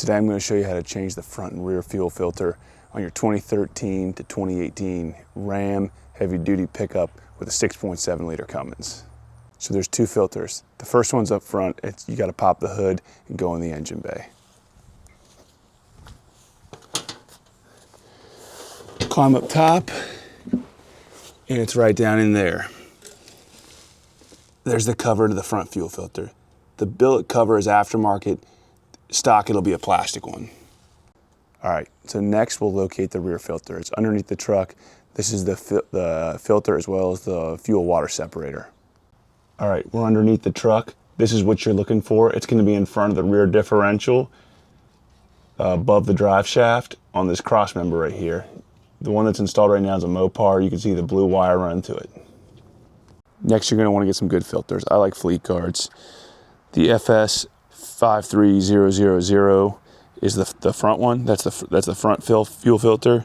Today I'm going to show you how to change the front and rear fuel filter on your 2013 to 2018 Ram heavy duty pickup with a 6.7 liter Cummins. So there's two filters. The first one's up front. You got to pop the hood and go in the engine bay. Climb up top and it's right down in there. There's the cover to the front fuel filter. The billet cover is aftermarket. Stock, it'll be a plastic one. All right, so next we'll locate the rear filter. It's underneath the truck. This is the filter as well as the fuel water separator. All right, we're underneath the truck. This is what you're looking for. It's gonna be in front of the rear differential, above the drive shaft on this cross member right here. The one that's installed right now is a Mopar. You can see the blue wire run to it. Next, you're gonna wanna get some good filters. I like Fleetguards. The FS 53000 is the front one. That's the front fuel filter.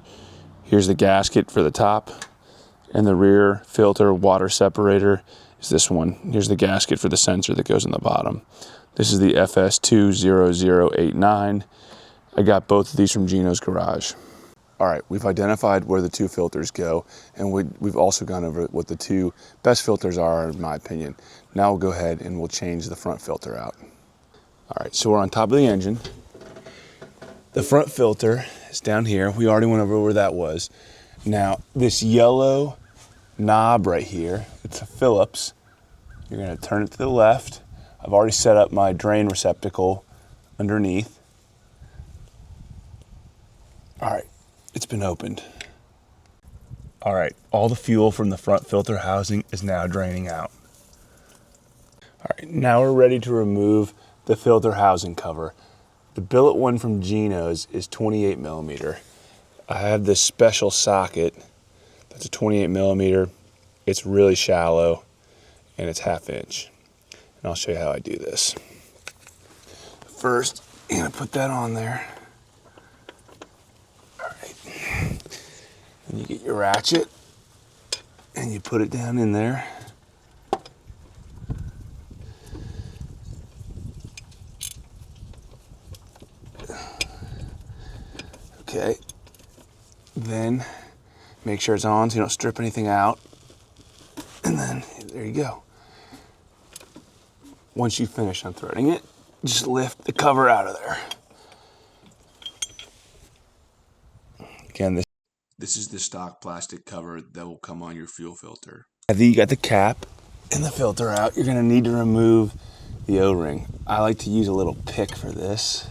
Here's the gasket for the top, and the rear filter water separator is this one. Here's the gasket for the sensor that goes in the bottom. This is the FS 20089. I got both of these from Geno's garage. All right, we've identified where the two filters go, and we've also gone over what the two best filters are, in my opinion. Now we'll go ahead and we'll change the front filter out. All right, so we're on top of the engine. The front filter is down here. We already went over where that was. Now, this yellow knob right here, it's a Phillips. You're gonna turn it to the left. I've already set up my drain receptacle underneath. All right, it's been opened. All right, all the fuel from the front filter housing is now draining out. All right, now we're ready to remove the filter housing cover. The billet one from Geno's is 28 millimeter. I have this special socket that's a 28 millimeter. It's really shallow and it's 1/2 inch. And I'll show you how I do this. First, you're gonna put that on there. All right. And you get your ratchet and you put it down in there. Okay, then make sure it's on so you don't strip anything out. And then there you go. Once you finish unthreading it, just lift the cover out of there. Again, this is the stock plastic cover that will come on your fuel filter. After you got the cap and the filter out, you're gonna need to remove the O-ring. I like to use a little pick for this.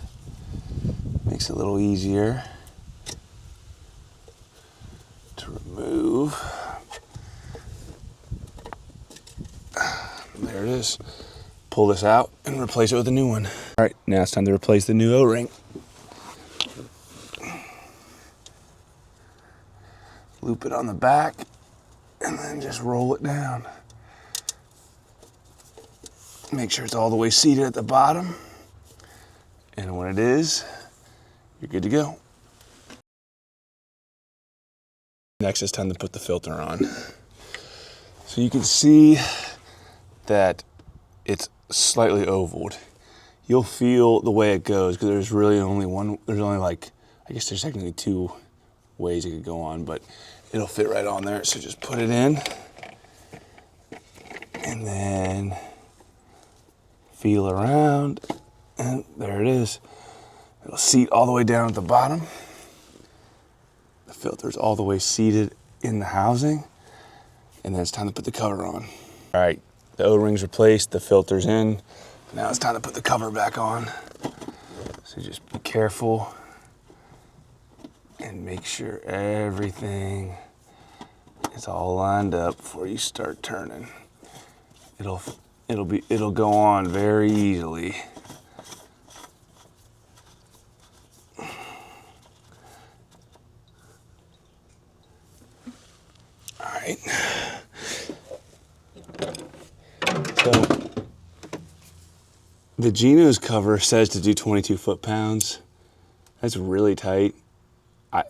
Makes it a little easier to remove. There it is. Pull this out and replace it with a new one. All right, now it's time to replace the new O-ring. Loop it on the back and then just roll it down. Make sure it's all the way seated at the bottom. And when it is, you're good to go. Next, it's time to put the filter on. So you can see that it's slightly ovaled. You'll feel the way it goes because there's really only one, I guess there's technically two ways it could go on, but it'll fit right on there. So just put it in and then feel around and there it is. It'll seat all the way down at the bottom. The filter's all the way seated in the housing. And then it's time to put the cover on. All right, the O-ring's replaced, the filter's in. Now it's time to put the cover back on. So just be careful and make sure everything is all lined up before you start turning. It'll go on very easily. Alright, so the Geno's cover says to do 22 foot-pounds. That's really tight. I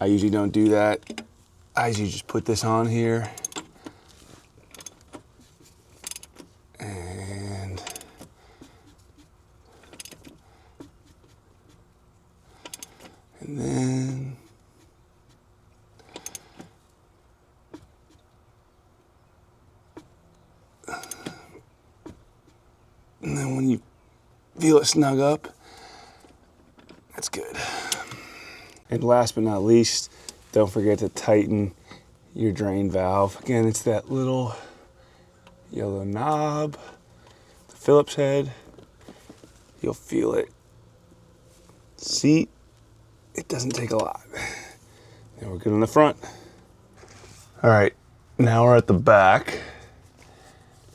usually don't do that. I usually just put this on here and And then when you feel it snug up, that's good. And last but not least, don't forget to tighten your drain valve. Again, it's that little yellow knob, the Phillips head. You'll feel it. Seat, it doesn't take a lot. And we're good on the front. All right, now we're at the back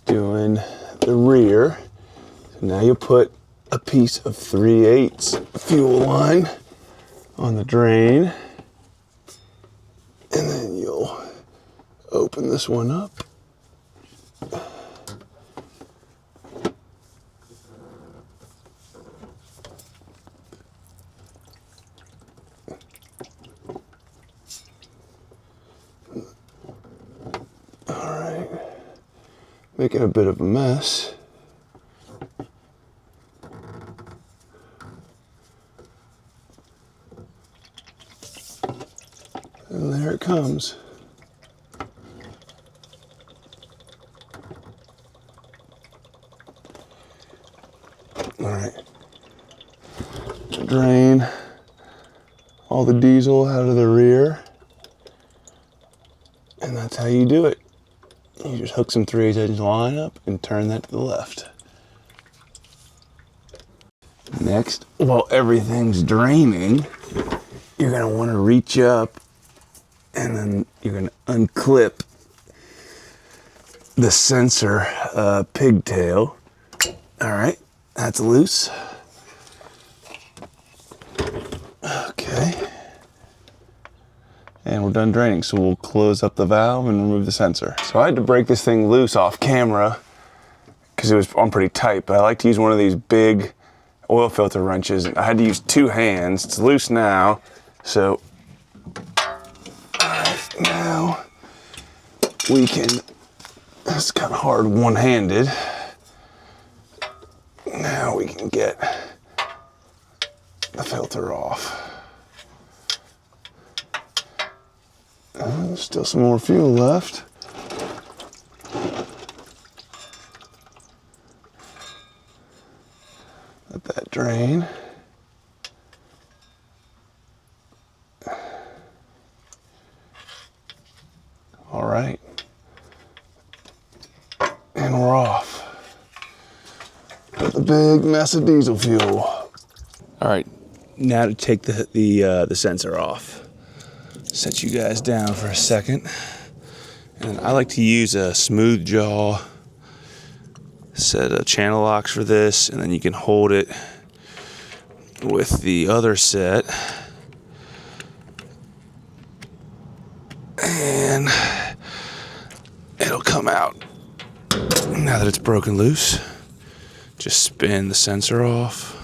doing the rear. So now you put a piece of 3/8 fuel line on the drain, and then you'll open this one up. All right, making a bit of a mess. And there it comes. All right. Drain all the diesel out of the rear. And that's how you do it. You just hook some 3/8 inch line up and turn that to the left. Next, while everything's draining, you're gonna wanna reach up and then you're gonna unclip the sensor pigtail. All right, that's loose. Okay. And we're done draining, so we'll close up the valve and remove the sensor. So I had to break this thing loose off camera because it was on pretty tight, but I like to use one of these big oil filter wrenches. I had to use 2 hands. It's loose now, so now we can, it's kind of hard one-handed. Now we can get the filter off. There's still some more fuel left. Let that drain. All right. And we're off. With a big mess of diesel fuel. All right, now to take the sensor off. Set you guys down for a second. And I like to use a smooth jaw set of channel locks for this, and then you can hold it with the other set. And it'll come out. Now that it's broken loose, just spin the sensor off.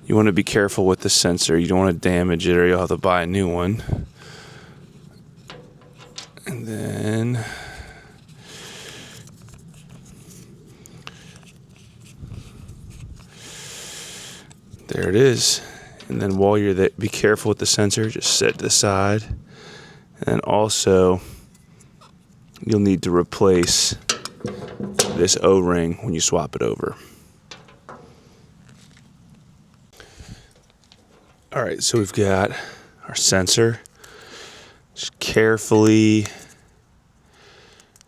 You want to be careful with the sensor. You don't want to damage it or you'll have to buy a new one. And then there it is. And then while you're there, be careful with the sensor. Just set it to the side. And then also, you'll need to replace this O-ring when you swap it over. All right, so we've got our sensor. Just carefully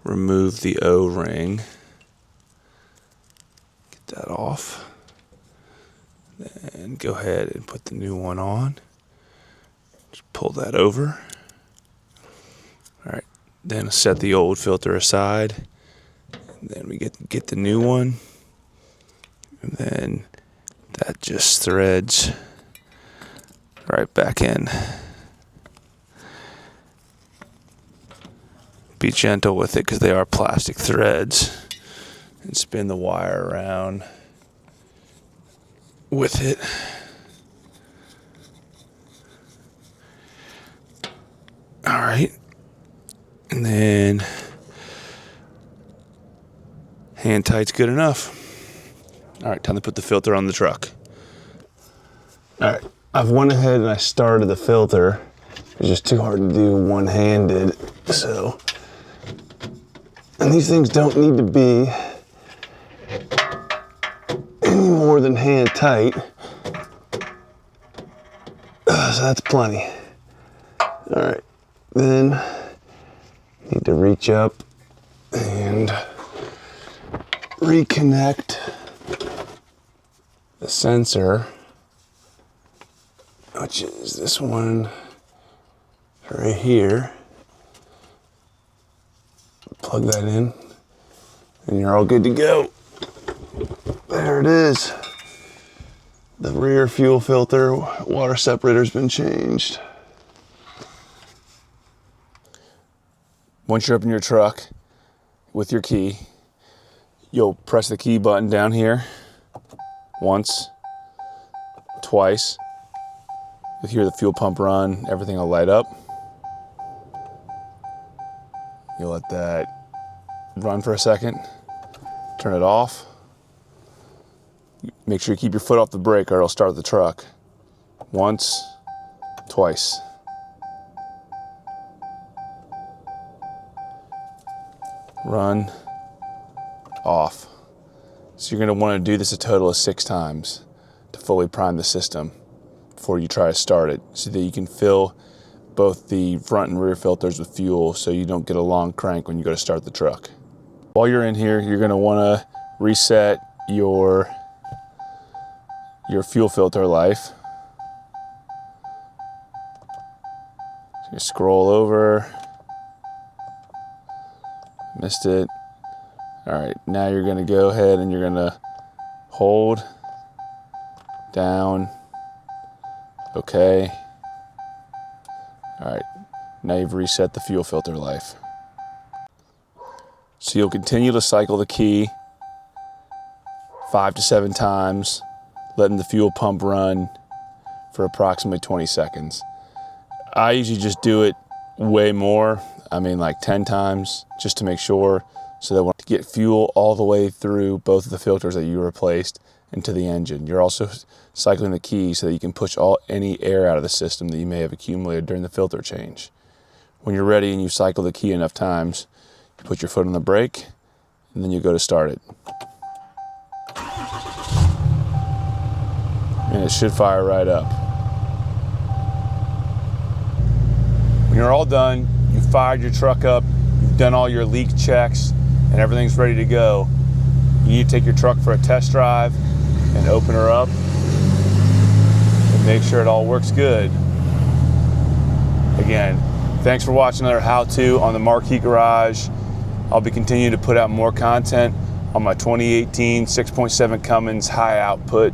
remove the O-ring. Get that off. Then go ahead and put the new one on. Just pull that over. All right, then set the old filter aside. And then we get the new one. And then that just threads right back in. Be gentle with it because they are plastic threads, and spin the wire around with it. All right, and then hand tight's good enough. All right, time to put the filter on the truck. All right. I've went ahead and I started the filter. It's just too hard to do one-handed, so. And these things don't need to be any more than hand tight. So that's plenty. All right, then need to reach up and reconnect the sensor, which is this one right here. Plug that in and you're all good to go. There it is. The rear fuel filter water separator's been changed. Once you're up in your truck with your key, you'll press the key button down here once, twice. You'll hear the fuel pump run, everything will light up. You'll let that run for a second, turn it off. Make sure you keep your foot off the brake or it'll start the truck. Once, twice. Run, off. So you're going to want to do this a total of 6 times to fully prime the system before you try to start it, so that you can fill both the front and rear filters with fuel so you don't get a long crank when you go to start the truck. While you're in here, you're going to want to reset your fuel filter life. So you scroll over. Missed it. All right, now you're gonna go ahead and you're gonna hold, down, okay. All right, now you've reset the fuel filter life. So you'll continue to cycle the key 5 to 7 times, letting the fuel pump run for approximately 20 seconds. I usually just do it way more. I mean, like 10 times, just to make sure, so that when you get fuel all the way through both of the filters that you replaced into the engine. You're also cycling the key so that you can push any air out of the system that you may have accumulated during the filter change. When you're ready and you cycle the key enough times, you put your foot on the brake, and then you go to start it. And it should fire right up. When you're all done, you fired your truck up, you've done all your leak checks, and everything's ready to go. You need to take your truck for a test drive and open her up and make sure it all works good. Again, thanks for watching another how-to on the Marquee Garage. I'll be continuing to put out more content on my 2018 6.7 Cummins high output